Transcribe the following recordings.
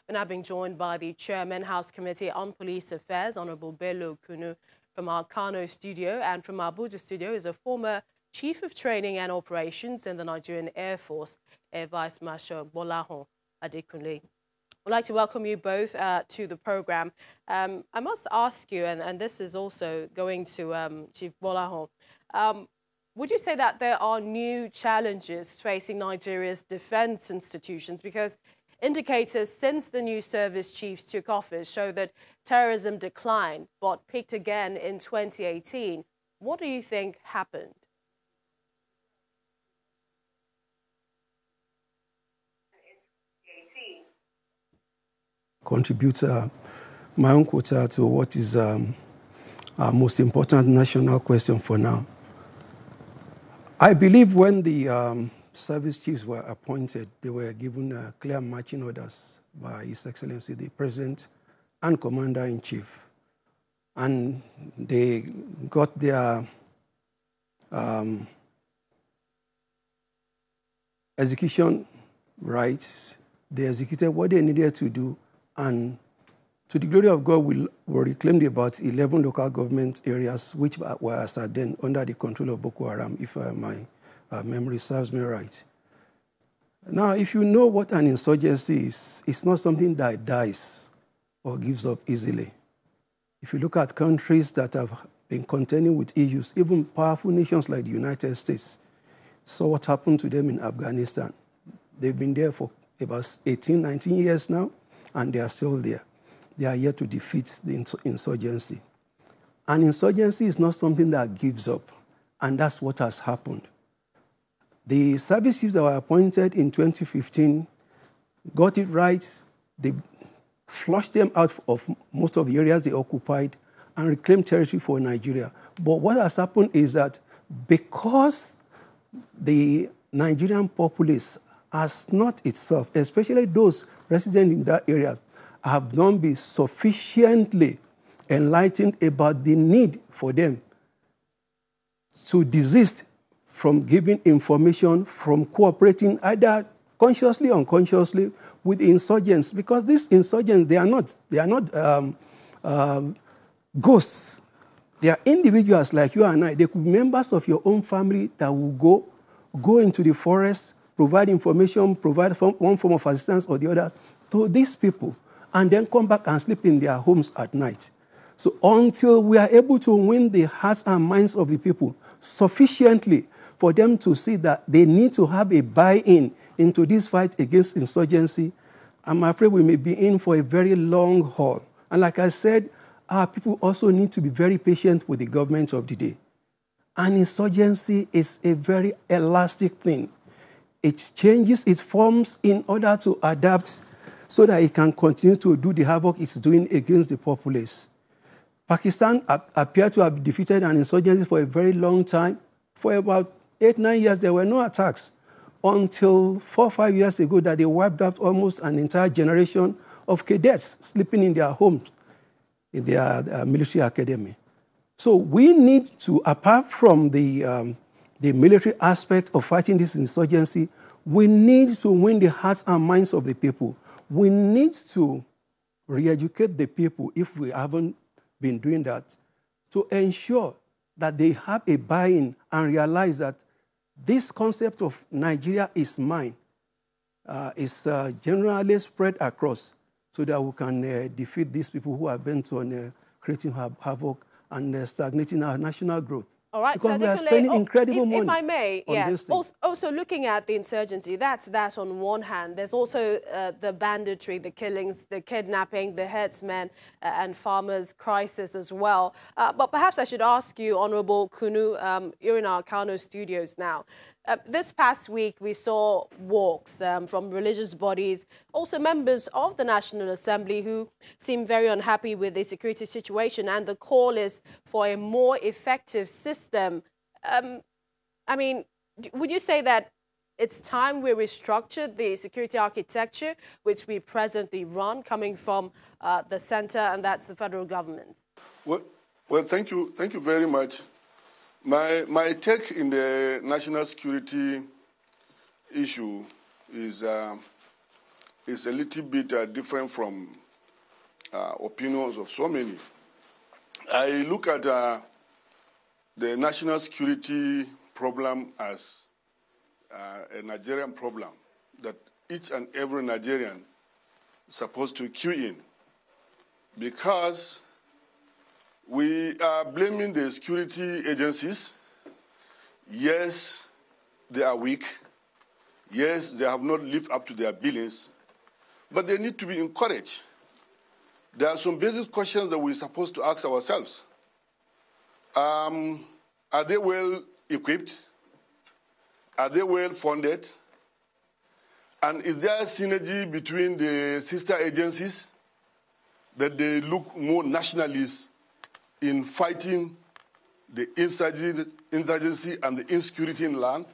We're now being joined by the Chairman, House Committee on Police Affairs, Honorable Bello Kunu, from our Kano studio, and from our Abuja studio is a former Chief of Training and Operations in the Nigerian Air Force, Air Vice Marshal Bolahon Adekunle. I'd like to welcome you both to the program. I must ask you, and this is also going to Chief Bolahon, would you say that there are new challenges facing Nigeria's defense institutions? Because indicators since the new service chiefs took office show that terrorism declined, but peaked again in 2018. What do you think happened? Contribute my own quota to what is our most important national question for now. I believe when the service chiefs were appointed, they were given clear marching orders by His Excellency, the President and Commander-in-Chief. And they got their execution right. They executed what they needed to do. And to the glory of God, we reclaimed about 11 local government areas which were as at then under the control of Boko Haram, if my memory serves me right. Now, if you know what an insurgency is, it's not something that dies or gives up easily. If you look at countries that have been contending with issues, even powerful nations like the United States, saw what happened to them in Afghanistan. They've been there for about 18, 19 years now, and they are still there. They are yet to defeat the insurgency. And insurgency is not something that gives up, and that's what has happened. The service chiefs that were appointed in 2015 got it right. They flushed them out of most of the areas they occupied and reclaimed territory for Nigeria. But what has happened is that because the Nigerian populace has not itself, especially those resident in that area, have not been sufficiently enlightened about the need for them to desist from giving information, from cooperating either consciously or unconsciously with insurgents. Because these insurgents, they are not ghosts. They are individuals like you and I. They could be members of your own family that will go into the forest, provide information, provide one form of assistance or the other to these people, and then come back and sleep in their homes at night. So until we are able to win the hearts and minds of the people sufficiently for them to see that they need to have a buy-in into this fight against insurgency, I'm afraid we may be in for a very long haul. And like I said, our people also need to be very patient with the government of the day. And insurgency is a very elastic thing. It changes its forms in order to adapt so that it can continue to do the havoc it's doing against the populace. Pakistan appeared to have defeated an insurgency for a very long time. For about 8-9 years, there were no attacks until 4 or 5 years ago that they wiped out almost an entire generation of cadets sleeping in their homes, in their military academy. So we need to, apart from the military aspect of fighting this insurgency, we need to win the hearts and minds of the people. We need to re-educate the people, if we haven't been doing that, to ensure that they have a buy-in and realize that this concept of Nigeria is mine is generally spread across so that we can defeat these people who are bent on creating havoc and stagnating our national growth. All right, because we are spending incredible money. If I may, on yes. This also, looking at the insurgency, that's that on one hand. There's also the banditry, the killings, the kidnapping, the herdsmen and farmers' crisis as well. But perhaps I should ask you, Honorable Kunu, you're in our Kano studios now. This past week, we saw walks from religious bodies, also members of the National Assembly who seem very unhappy with the security situation, and the call is for a more effective system. I mean, would you say that it's time we restructured the security architecture which we presently run, coming from the center, and that's the federal government? Well, thank you very much. My take in the national security issue is is a little bit different from opinions of so many. I look at the national security problem as a Nigerian problem that each and every Nigerian is supposed to cue in, because we are blaming the security agencies. Yes, they are weak. Yes, they have not lived up to their billings, but they need to be encouraged. There are some basic questions that we're supposed to ask ourselves. Are they well equipped? Are they well funded? And is there synergy between the sister agencies, that they look more nationalist in fighting the insurgency and the insecurity in land?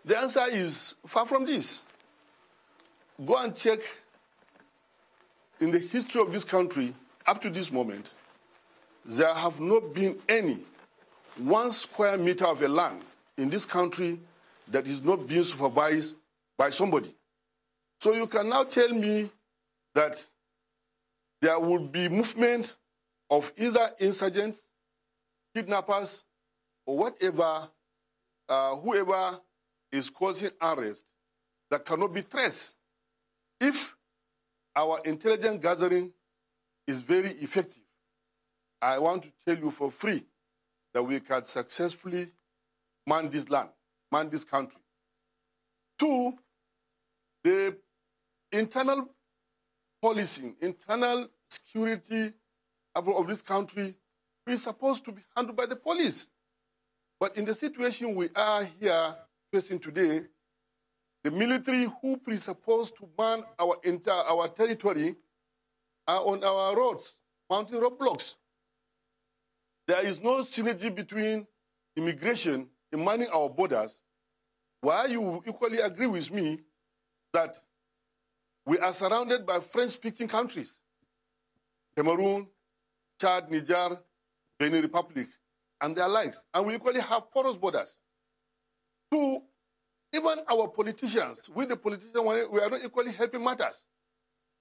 The answer is far from this. Go and check in the history of this country up to this moment. There have not been any 1 square meter of a land in this country that is not being supervised by somebody. So you can now tell me that there will be movement of either insurgents, kidnappers, or whatever, whoever is causing unrest that cannot be traced. If our intelligence gathering is very effective, I want to tell you for free that we can successfully man this land, man this country. 2, the internal policing, internal security of this country is supposed to be handled by the police. But in the situation we are here facing today, the military who presupposed to man our territory are on our roads, mounting roadblocks. There is no synergy between immigration and manning our borders. While you equally agree with me that we are surrounded by French-speaking countries, Cameroon, Chad, Niger, Benin Republic, and their likes, and we equally have porous borders. 2, even our politicians, we the politicians, we are not equally helping matters.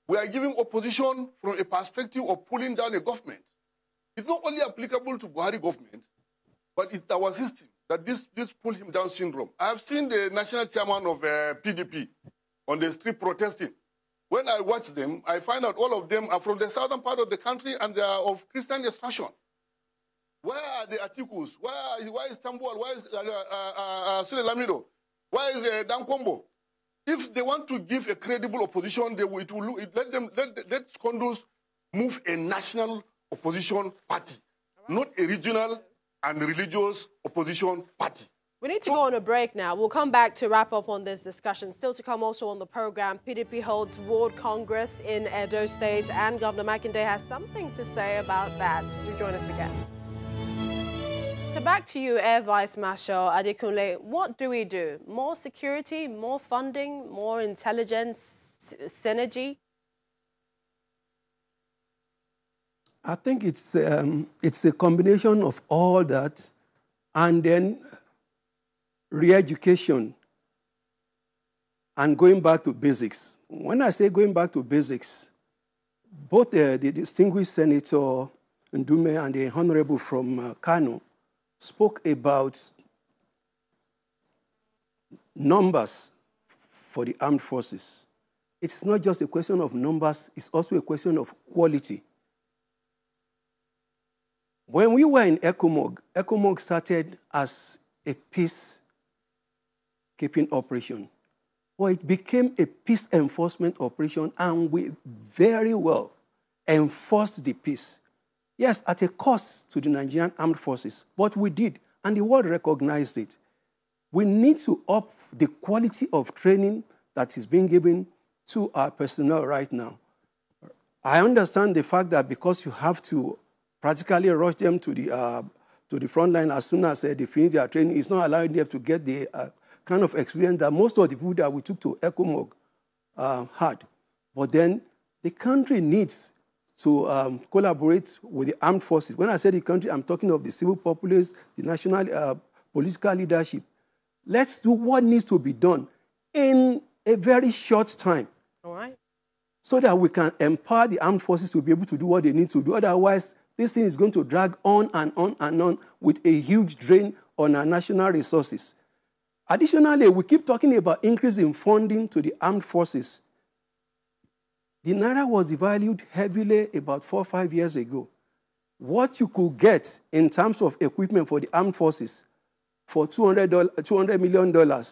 We are giving opposition from a perspective of pulling down a government. It's not only applicable to Buhari government, but it's our system that this pull him down syndrome. I have seen the national chairman of PDP on the street protesting. When I watch them, I find out all of them are from the southern part of the country and they are of Christian extraction. Where are the Atikus? Why is Tambol? Why is Sule Lamido? Why is Dan Kombo? If they want to give a credible opposition, let Condos move a national opposition party, not a regional and religious opposition party. We need to go on a break now. We'll come back to wrap up on this discussion. Still to come also on the program, PDP holds Ward Congress in Edo State, and Governor Makinde has something to say about that. Do join us again. So back to you, Air Vice Marshal Adekunle. What do we do? More security, more funding, more intelligence, synergy? I think it's a combination of all that, and then re-education and going back to basics. When I say going back to basics, both the distinguished Senator Ndume and the Honorable from Kano spoke about numbers for the armed forces. It's not just a question of numbers, it's also a question of quality. When we were in ECOMOG started as a peacekeeping operation. Well, it became a peace enforcement operation, and we very well enforced the peace. Yes, at a cost to the Nigerian armed forces, but we did, and the world recognized it. We need to up the quality of training that is being given to our personnel right now. I understand the fact that because you have to practically rush them to the front line as soon as they finish their training, it's not allowing them to get the kind of experience that most of the people that we took to ECOMOG had. But then the country needs to collaborate with the armed forces. When I say the country, I'm talking of the civil populace, the national political leadership. Let's do what needs to be done in a very short time. so that we can empower the armed forces to be able to do what they need to do. Otherwise, this thing is going to drag on and on and on with a huge drain on our national resources. Additionally, we keep talking about increase in funding to the armed forces. The Naira was devalued heavily about 4 or 5 years ago. What you could get in terms of equipment for the armed forces for $200 million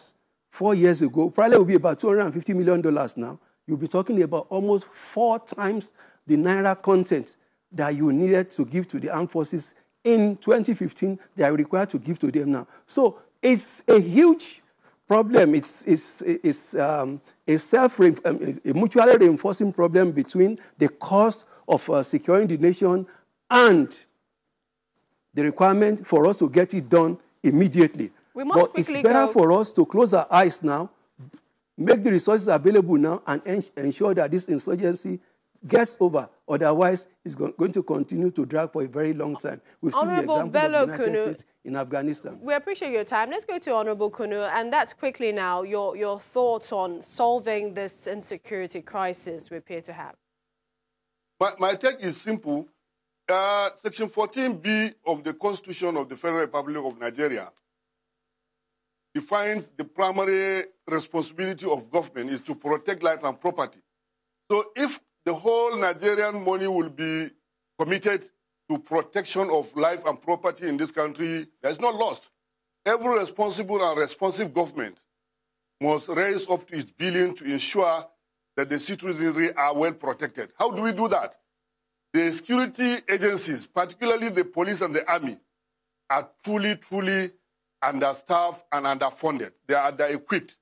4 years ago probably will be about $250 million now. You'll be talking about almost 4 times the Naira content that you needed to give to the armed forces in 2015 they are required to give to them now. So it's a huge problem. It's a mutually reinforcing problem between the cost of securing the nation and the requirement for us to get it done immediately. But it's better for us to close our eyes now, make the resources available now, and ensure that this insurgency gets over. Otherwise, it's going to continue to drag for a very long time. We've seen the example of the United States in Afghanistan. We appreciate your time. Let's go to Honorable Kunu, and that's quickly now your thoughts on solving this insecurity crisis we appear to have. My take is simple. Section 14B of the Constitution of the Federal Republic of Nigeria defines the primary responsibility of government is to protect life and property. So if the whole Nigerian money will be committed to protection of life and property in this country, there's no loss. Every responsible and responsive government must raise up to its billion to ensure that the citizenry are well protected. How do we do that? The security agencies, particularly the police and the army, are truly understaffed and underfunded. They are under-equipped.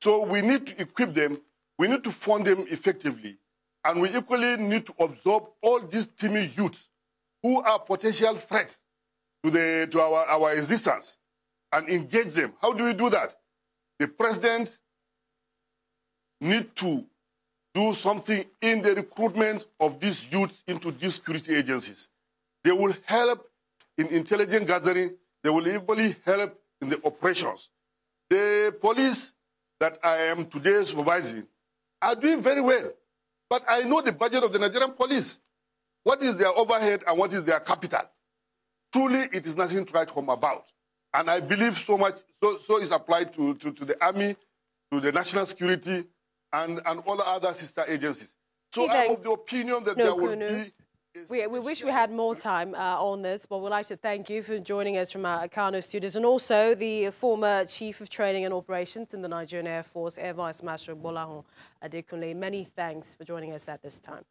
So we need to equip them. We need to fund them effectively. And we equally need to absorb all these timid youths who are potential threats to our existence and engage them. How do we do that? The president needs to do something in the recruitment of these youths into these security agencies. They will help in intelligence gathering. They will equally help in the operations. The police that I am today supervising are doing very well. But I know the budget of the Nigerian police. What is their overhead and what is their capital? Truly, it is nothing to write home about. And I believe so is applied to the army, to the national security, and all other sister agencies. So I'm of the opinion that there will be... We wish we had more time on this, but we'd like to thank you for joining us from our Kano studios, and also the former Chief of Training and Operations in the Nigerian Air Force, Air Vice Marshal Bolahon Adekunle. Many thanks for joining us at this time.